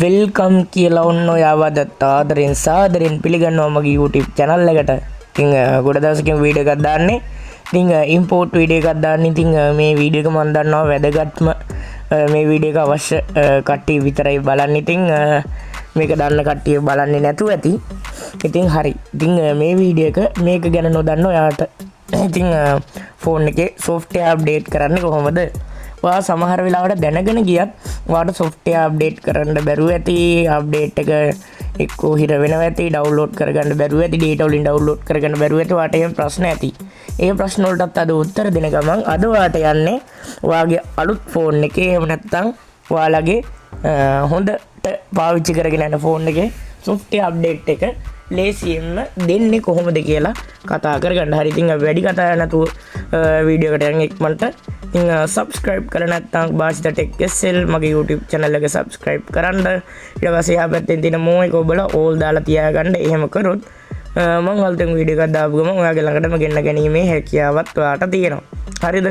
Welcome කියලා ඔන්න ඔයාවදත් ආදරෙන් සාදරෙන් පිළිගන්නවා මගේ YouTube channel එකට. ඉතින් ගොඩ දවසකින් වීඩියෝ එකක් දාන්නේ. ඉතින් import වීඩියෝ එකක් දාන්නේ. ඉතින් මේ වීඩියෝ එක මම දන්නවා වැදගත්ම මේ වීඩියෝ එක අවශ්‍ය කට්ටිය විතරයි බලන්න. ඉතින් මේක දන්න කට්ටිය බලන්නේ නැතුව ඇති. ඉතින් හරි. ඉතින් මේ වීඩියෝ එක මේක ගැන නොදන්න ඔයාට ඉතින් ෆෝන් එකේ software update කරන්නේ කොහොමද? වා සමහර වෙලාවට දැනගෙන ගියත් වාට software update කරන්න බැරුව ඇති. update එක එක්කෝ හිර වෙනවා ඇති, download කරගන්න බැරුව ඇති, data වලින් download කරගන්න බැරුව ඇති. වාට එහෙම ප්‍රශ්න ඇති. ඒ ප්‍රශ්න වලටත් අද උත්තර දෙන ගමන් අද වාට යන්නේ ඔයාගේ අලුත් ෆෝන් එකේ එහෙම නැත්නම් ඔයාලගේ හොඳට පාවිච්චි කරගෙන යන ෆෝන් එකේ software update එක ලේසියෙන්ම දෙන්නේ කොහොමද කියලා කතා කරගන්න. හරි. ඉතින් වැඩි කතා නැතුව වීඩියෝ එකට යන්න ඉක්මනට. ඉතින් subscribe කරලා නැත්නම් බාසිත ටෙක් SL මගේ YouTube channel එක subscribe කරන්න. ඊට පස්සේ එහා පැත්තෙන් තියෙන මෝ එක ඔබලා all දාලා තියාගන්න. එහෙම කරොත් මම අලුතෙන් වීඩියෝ එකක් දාපු ගමන් ඔයාගේ ළඟටම ගෙන්න ගැනීමේ හැකියාවත් ඔයාට තියෙනවා. හරිද?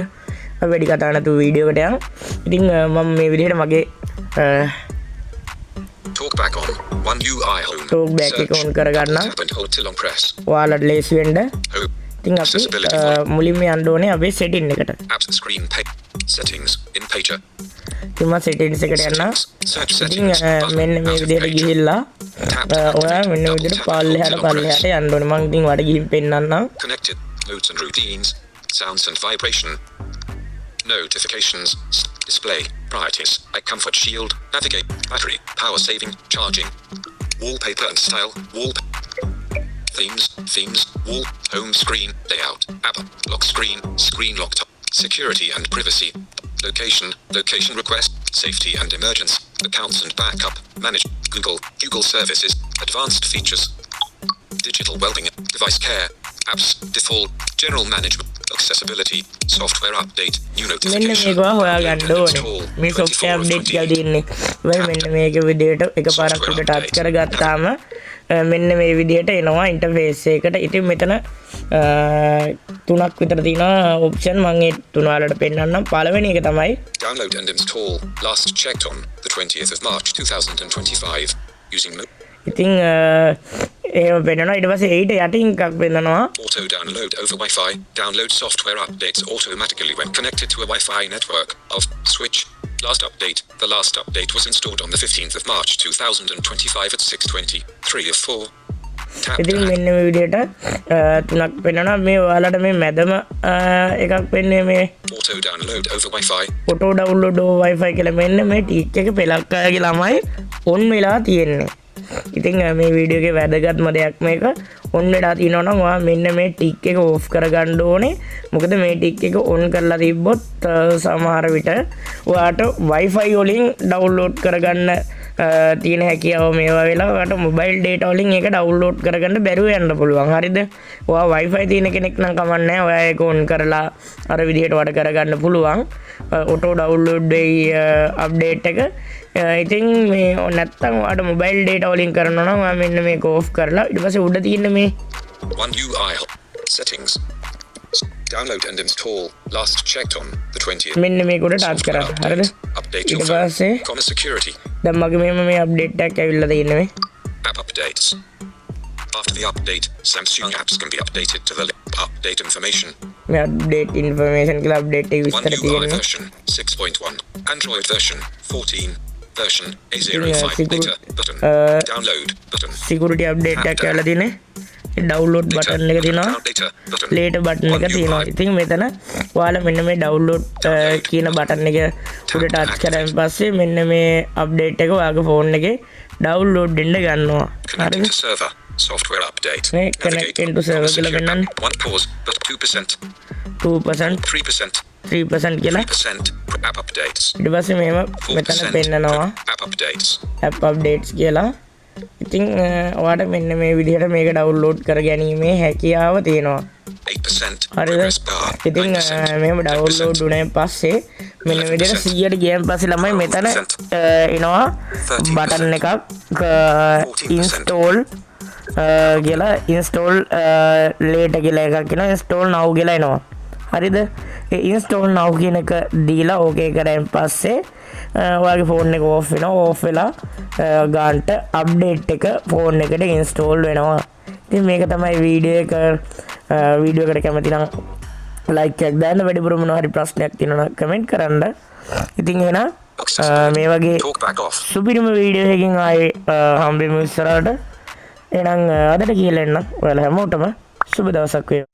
වැඩි කතා නැතුව වීඩියෝ එකට යන්න. ඉතින් මම මේ විදිහට මගේ Talkback on one UI home. Talkback එක on කරගන්න. ඔයාලට ලේසි වෙන්න. ඉතින් අපි මුලින්ම යන්න ඕනේ අපේ setting එකට. Apps screen settings in pager. ඉතින් මම settings එකට යන්න. ඉතින් මෙන්න මේ විදිහට ගිහිල්ලා ඔයා මෙන්න මේ විදිහට පල්ලෙහාට යන්න ඕනේ. මම ඉතින් වඩ ගිහින් පෙන්නන්නම්. Connected notes and routines, sounds and vibration. Notifications, display, priorities, comfort shield, navigate, battery, power saving, charging, wallpaper and style, themes, wall, home screen, layout, app, lock screen lock top, security and privacy, location request, safety and emergency, accounts and backup, manage, Google services, advanced features, digital wellbeing, device care, apps, default, general management, accessibility, software update, new notification. මෙන්න මේක හොයාගන්න ඕනේ. මේ software update කියලා තියෙන්නේ. වෙයි මෙන්න මේක විදිහට එකපාරක් උඩ ටච් කරගත්තාම මෙන්න මේ විදිහට එනවා ඉන්ටර්ෆේස් එකකට. ඉතින් මෙතන තුනක් විතර තියෙනවා ඔප්ෂන්. මම ඒ තුන වලට පෙන්නන්නම්. පළවෙනි එක තමයි download and install, last checked on the 20th of March 2025 using ඉතින් එහෙම පෙන්නනවා. ඊට පස්සේ ඊට යටින් එකක් පෙන්නනවා auto download over Wi-Fi, download software updates automatically when connected to a Wi-Fi network of switch. Last update, the last update was installed on the 15th of March 2025 at 6:23 of 4. ඉතින් මෙන්න මේ විදිහට තුනක් පෙන්නනවා. මේ ඔයාලට මේ මැදම එකක් පෙන්නේ මේ auto download over Wi-Fi, auto download over Wi-Fi කියලා. මෙන්න මේ ටික් එක පෙලක් අයගේ ළමයි ඔන් වෙලා තියෙන්නේ. ඉතින් මේ වීඩියෝ එකේ වැදගත්ම දෙයක් මේක. ඔන් වෙලා තියෙනවා නම් ඔයා මෙන්න මේ ටික් එක ඕෆ් කරගන්න ඕනේ. මොකද මේ ටික් එක ඔන් කරලා තිබ්බොත් සමහර විට ඔයාට Wi-Fi වලින් ඩවුන්ලෝඩ් කරගන්න තියෙන හැකියාව මේවා වෙලා ඔයාට මොබයිල් data වලින් ඒක ඩවුන්ලෝඩ් කරගන්න බැරුව යන්න පුළුවන්. හරිද? ඔයා Wi-Fi තියෙන කෙනෙක් නම් කමක් නැහැ. ඔයා ඒක ඔන් කරලා අර විදිහට වඩ කරගන්න පුළුවන්. auto download වෙයි update එක. ඉතින් මේ නැත්තම් ඔයාට මොබයිල් data වලින් කරනවා නම් ඔයා මෙන්න මේක ඕෆ් කරලා ඊට පස්සේ උඩ තියෙන මේ one UI settings, download and install, last checked on the 20th. මෙන්න මේක උඩ ටච් කරා. හරිද? Update ඊට පස්සේ security. දැන් මගේ මේ අප්ඩේට් එකක් ඇවිල්ලා තියෙනවා මේ. App updates. After the update, Samsung apps can be updated to the update information. මේ update information කියලා අප්ඩේට් එක විස්තර One UI තියෙනවා. version 6.1, Android version 14, version A05 data button, download button, security update එකක් කියලා තියෙන්නේ. download button එක තියෙනවා. later button එක තියෙනවා. ඉතින් මෙතන ඔයාලා මෙන්න මේ download කියන button එක උඩ touch කරාන් පස්සේ මෙන්න මේ update එක ඔයාගේ phone එකේ download වෙන්න ගන්නවා. connecting to server, software update, මේ connecting to server කියලා පෙන්නන්නේ. one pause, but 2%, 2%, 3%, 3% කියලා. 3% app updates, ඊට පස්සේ මේව මෙතන 4% පෙන්නනවා app updates, app updates කියලා. ඉතින් ඔයාට මෙන්න මේ විදිහට මේක ඩවුන්ලෝඩ් කර ගැනීමේ හැකියාව තියෙනවා. 8%, හරිද? progress bar, ඉතින් 9%, මෙහෙම ඩවුන්ලෝඩ් වුණාන් පස්සේ මෙන්න විදිහට 100ට ගියන් පස්සේ ළමයි මෙතන එනවා බටන් එකක් install කියලා install later කියලා එකක් එනවා. install now කියලා එනවා. හරිද? ඒ install now කියන එක දීලා ඕකේ කරාන් පස්සේ ඔයාගේ ෆෝන් එක ඕෆ් වෙනවා. ඕෆ් වෙලා ගාන්ට අප්ඩේට් එක ෆෝන් එකට ඉන්ස්ටෝල් වෙනවා. ඉතින් මේක තමයි වීඩියෝ එකට කැමති නම් ලයික් එකක් දාන්න. වැඩිපුර මොනවා හරි ප්‍රශ්නයක් තියෙනවා නම් කමෙන්ට් කරන්න. ඉතින් එහෙනම් මේ වගේ සුපිරිම වීඩියෝ එකකින් ආයේ හම්බෙමු ඉස්සරහට. එහෙනම් අදට කියලා එන්න. ඔයාලා හැමෝටම සුබ දවසක් වේවා.